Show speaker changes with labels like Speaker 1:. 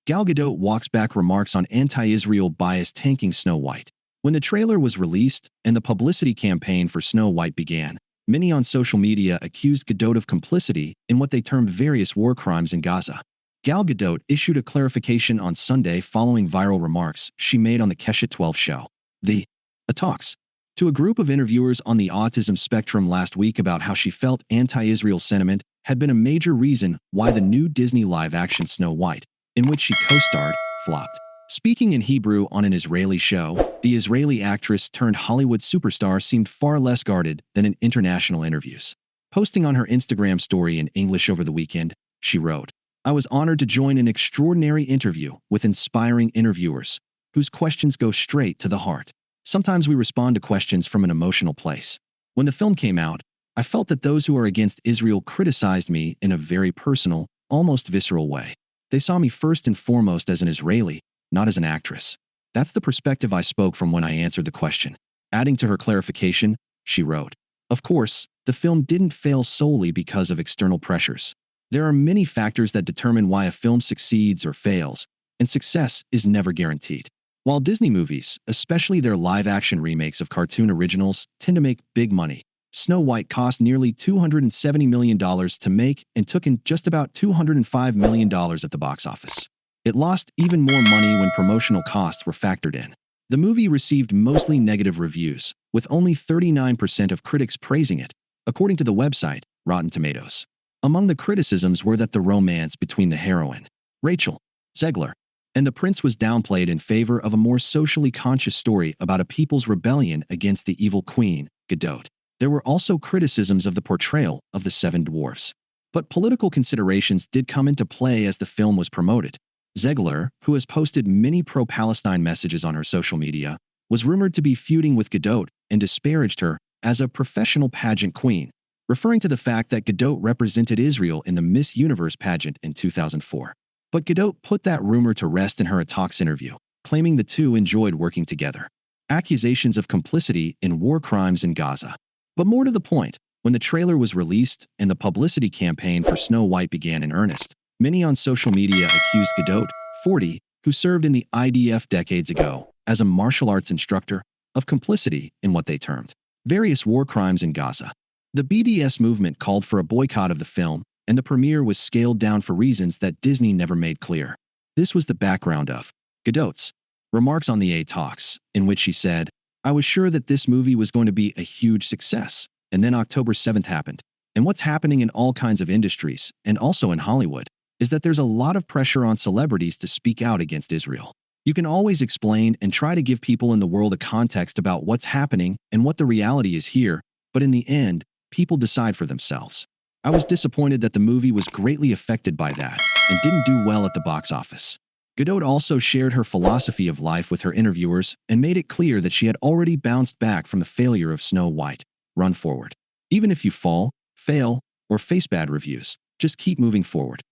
Speaker 1: Gal Gadot walks back remarks on anti-Israel bias tanking Snow White. When the trailer was released and the publicity campaign for Snow White began, many on social media accused Gadot of complicity in what they termed various war crimes in Gaza. Gal Gadot issued a clarification on Sunday following viral remarks she made on the Keshet 12 show. The talks to a group of interviewers on the autism spectrum last week about how she felt anti-Israel sentiment had been a major reason why the new Disney live-action Snow White, in which she co-starred, flopped. Speaking in Hebrew on an Israeli show, the Israeli actress turned Hollywood superstar seemed far less guarded than in international interviews. Posting on her Instagram story in English over the weekend, she wrote, "I was honored to join an extraordinary interview with inspiring interviewers whose questions go straight to the heart. Sometimes we respond to questions from an emotional place. When the film came out, I felt that those who are against Israel criticized me in a very personal, almost visceral way. They saw me first and foremost as an Israeli, not as an actress. That's the perspective I spoke from when I answered the question." Adding to her clarification, she wrote, "Of course, the film didn't fail solely because of external pressures. There are many factors that determine why a film succeeds or fails, and success is never guaranteed. While Disney movies, especially their live-action remakes of cartoon originals, tend to make big money, Snow White cost nearly $270 million to make and took in just about $205 million at the box office. It lost even more money when promotional costs were factored in. The movie received mostly negative reviews, with only 39% of critics praising it, according to the website Rotten Tomatoes. Among the criticisms were that the romance between the heroine, Rachel Zegler, and the prince was downplayed in favor of a more socially conscious story about a people's rebellion against the evil queen, Gadot. There were also criticisms of the portrayal of the seven dwarfs. But political considerations did come into play as the film was promoted. Zegler, who has posted many pro-Palestine messages on her social media, was rumored to be feuding with Gadot and disparaged her as a professional pageant queen, referring to the fact that Gadot represented Israel in the Miss Universe pageant in 2004. But Gadot put that rumor to rest in her A Talks interview, claiming the two enjoyed working together. Accusations of complicity in war crimes in Gaza. But more to the point, when the trailer was released and the publicity campaign for Snow White began in earnest, many on social media accused Gadot, 40, who served in the IDF decades ago as a martial arts instructor, of complicity in what they termed various war crimes in Gaza. The BDS movement called for a boycott of the film, and the premiere was scaled down for reasons that Disney never made clear. This was the background of Gadot's remarks on the A Talks, in which she said, "I was sure that this movie was going to be a huge success, and then October 7th happened. And what's happening in all kinds of industries, and also in Hollywood, is that there's a lot of pressure on celebrities to speak out against Israel. You can always explain and try to give people in the world a context about what's happening and what the reality is here, but in the end, people decide for themselves. I was disappointed that the movie was greatly affected by that and didn't do well at the box office." Gadot also shared her philosophy of life with her interviewers and made it clear that she had already bounced back from the failure of Snow White. "Run forward. Even if you fall, fail, or face bad reviews, just keep moving forward.